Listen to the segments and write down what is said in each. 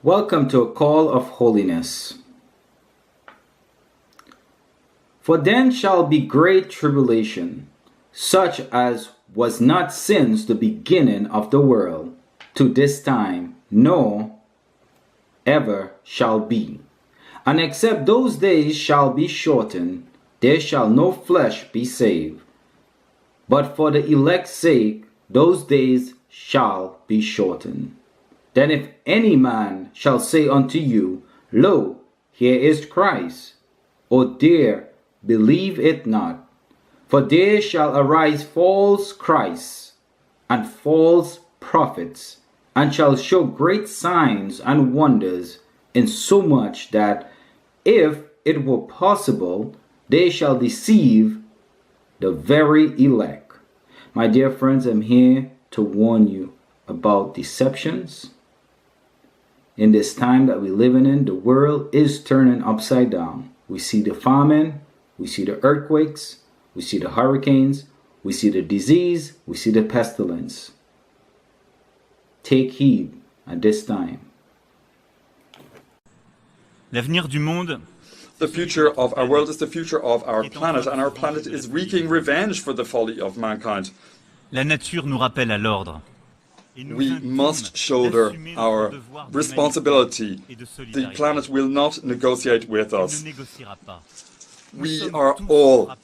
Welcome to a call of holiness. For then shall be great tribulation, such as was not since the beginning of the world to this time, nor ever shall be. And except those days shall be shortened, there shall no flesh be saved. But for the elect's sake, those days shall be shortened. Then if any man shall say unto you, Lo, here is Christ, or there, believe it not. For there shall arise false Christs and false prophets, and shall show great signs and wonders, insomuch that, if it were possible, they shall deceive the very elect. My dear friends, I'm here to warn you about deceptions. In this time that we're living in, the world is turning upside down. We see the famine, we see the earthquakes, we see the hurricanes, we see the disease, we see the pestilence. Take heed at this time. L'avenir du monde. The future of our world is the future of our planet, and our planet is wreaking revenge for the folly of mankind. La nature nous rappelle à l'ordre. We must shoulder our responsibility. The planet will not negotiate with us. We are all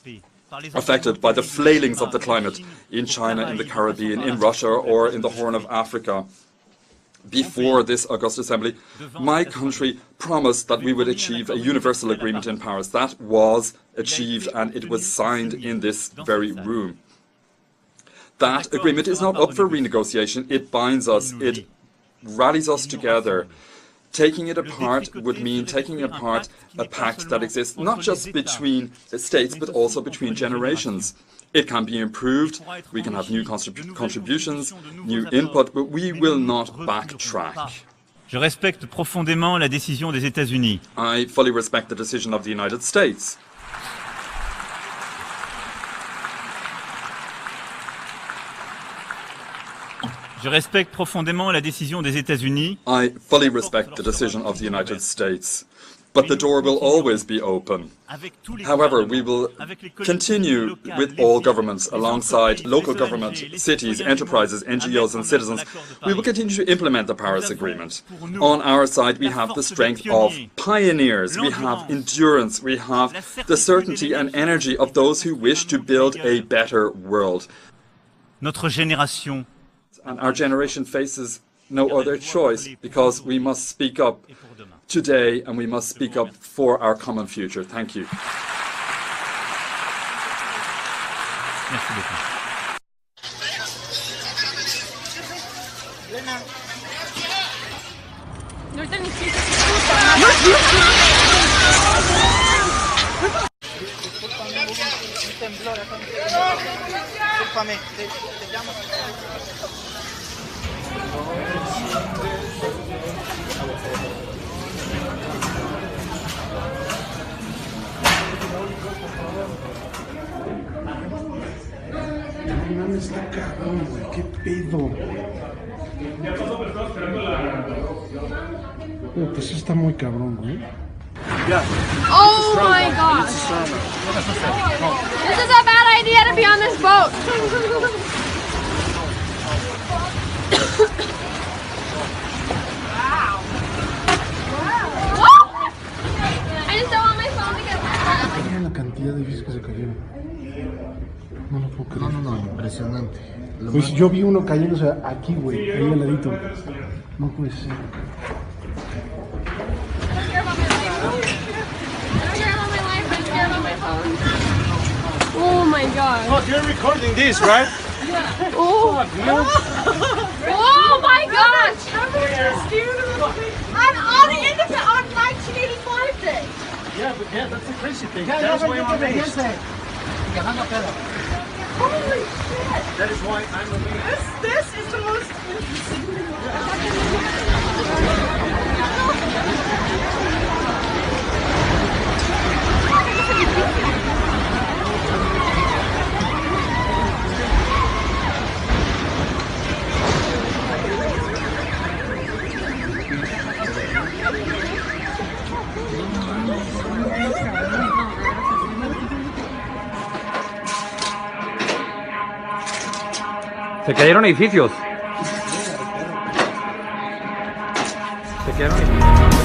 affected by the flailings of the climate in China, in the Caribbean, in Russia, or in the Horn of Africa. Before this August Assembly, my country promised that we would achieve a universal agreement in Paris. That was achieved, and it was signed in this very room. That agreement is not up for renegotiation. It binds us. It rallies us together. Taking it apart would mean taking apart a pact that exists not just between states, but also between generations. It can be improved. We can have new contributions, new input, but we will not backtrack. Je respecte profondément la décision des États-Unis. I fully respect the decision of the United States. Je respecte profondément la décision des États-Unis. I fully respect the decision of the United States. But the door will always be open. However, we will continue with all governments, alongside local government, cities, enterprises, NGOs and citizens. We will continue to implement the Paris Agreement. On our side, we have the strength of pioneers, we have endurance, we have the certainty and energy of those who wish to build a better world. Notre génération. And our generation faces no other choice, because we must speak up today, and we must speak up for our common future. Thank you. Merci beaucoup. Está cabrón, güey, qué pedo. Pues eso está muy cabrón, güey. Oh my gosh. This is a bad idea to be on this boat. Wow. I just don't want my phone to get wet. Miren la cantidad de bichos que se cayeron. No lo puedo creer. No, impresionante. Pues yo vi uno cayéndose aquí, güey, ahí al ladito. No puede ser. Oh my god. Oh, you're recording this, right? Yeah. Oh. Oh my gosh. On the independent, on 1985 day. Yeah, but that's a crazy thing. That's why I'm amazed. Holy shit. That is why I'm amazed. This is the most interesting thing. Se cayeron edificios. Se cayeron edificios.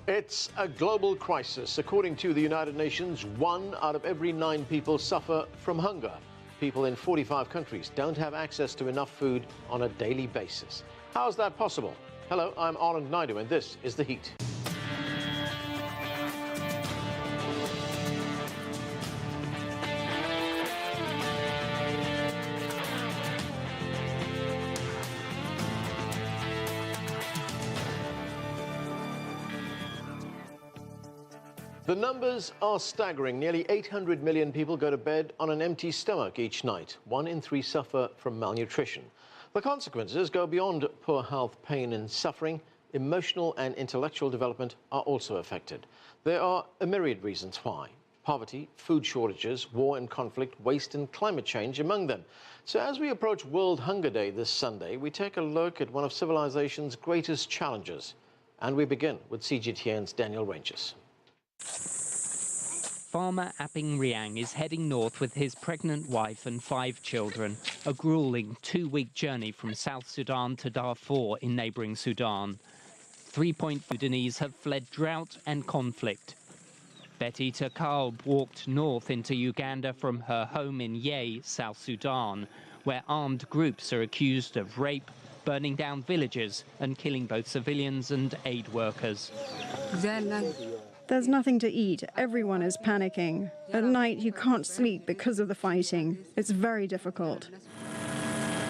It's a global crisis. According to the United Nations, 1 out of every 9 people suffer from hunger. People in 45 countries don't have access to enough food on a daily basis. How is that possible? Hello, I'm Anand Naidu, and this is The Heat. The numbers are staggering. Nearly 800 million people go to bed on an empty stomach each night. 1 in 3 suffer from malnutrition. The consequences go beyond poor health, pain and suffering. Emotional and intellectual development are also affected. There are a myriad reasons why. Poverty, food shortages, war and conflict, waste and climate change among them. So as we approach World Hunger Day this Sunday, we take a look at one of civilization's greatest challenges. And we begin with CGTN's Daniel Ranges. Farmer Aping Riang is heading north with his pregnant wife and 5 children, a grueling 2-week journey from South Sudan to Darfur in neighbouring Sudan. 3.5 Sudanese have fled drought and conflict. Betty Takal walked north into Uganda from her home in Yei, South Sudan, where armed groups are accused of rape, burning down villages and killing both civilians and aid workers. There's nothing to eat. Everyone is panicking. At night, you can't sleep because of the fighting. It's very difficult.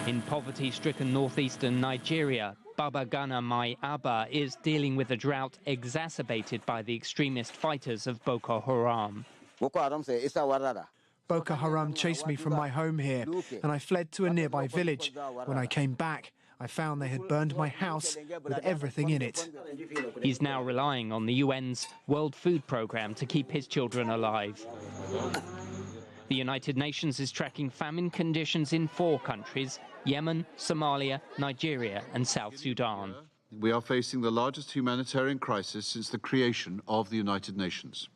In poverty-stricken northeastern Nigeria, Baba Gana Mai Abba is dealing with a drought exacerbated by the extremist fighters of Boko Haram. Boko Haram chased me from my home here, and I fled to a nearby village. When I came back, I found they had burned my house with everything in it. He's now relying on the UN's World Food Programme to keep his children alive. The United Nations is tracking famine conditions in 4 countries: Yemen, Somalia, Nigeria and South Sudan. We are facing the largest humanitarian crisis since the creation of the United Nations.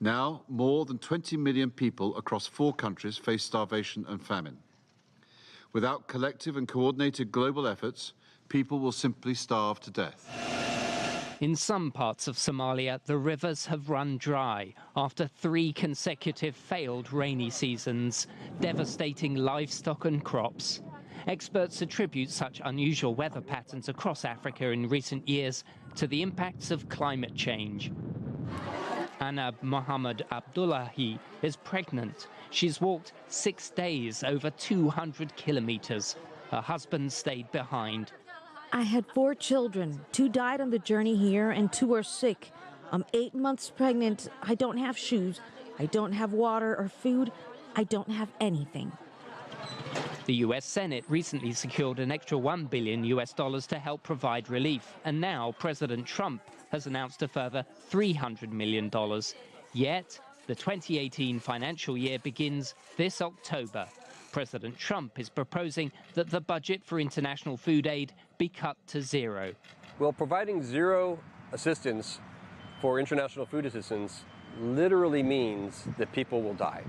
Now, more than 20 million people across 4 countries face starvation and famine. Without collective and coordinated global efforts, people will simply starve to death. In some parts of Somalia, the rivers have run dry after 3 consecutive failed rainy seasons, devastating livestock and crops. Experts attribute such unusual weather patterns across Africa in recent years to the impacts of climate change. Anab Mohammed Abdullahi is pregnant. She's walked 6 days, over 200 kilometers. Her husband stayed behind. I had 4 children. 2 died on the journey here and 2 are sick. I'm 8 months pregnant. I don't have shoes. I don't have water or food. I don't have anything. The US Senate recently secured an extra $1 billion to help provide relief. And now President Trump has announced a further $300 million. Yet, the 2018 financial year begins this October. President Trump is proposing that the budget for international food aid be cut to 0. Well, providing 0 assistance for international food assistance literally means that people will die.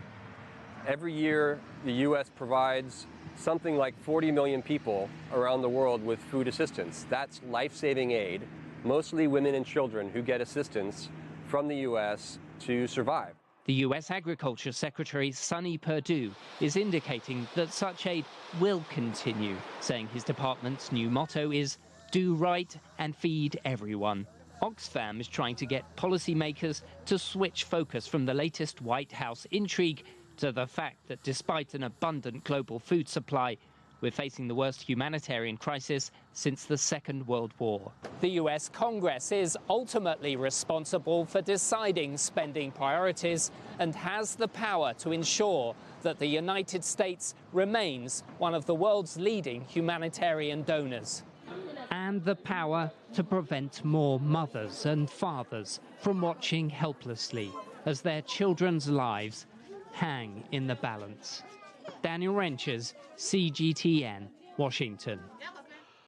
Every year, the U.S. provides something like 40 million people around the world with food assistance. That's life-saving aid, mostly women and children who get assistance from the U.S. to survive. The U.S. Agriculture Secretary Sonny Perdue is indicating that such aid will continue, saying his department's new motto is "Do right and feed everyone." Oxfam is trying to get policymakers to switch focus from the latest White House intrigue to the fact that despite an abundant global food supply, we're facing the worst humanitarian crisis since the Second World War. The US Congress is ultimately responsible for deciding spending priorities and has the power to ensure that the United States remains one of the world's leading humanitarian donors. and the power to prevent more mothers and fathers from watching helplessly as their children's lives hang in the balance. Daniel Renchers, CGTN, Washington.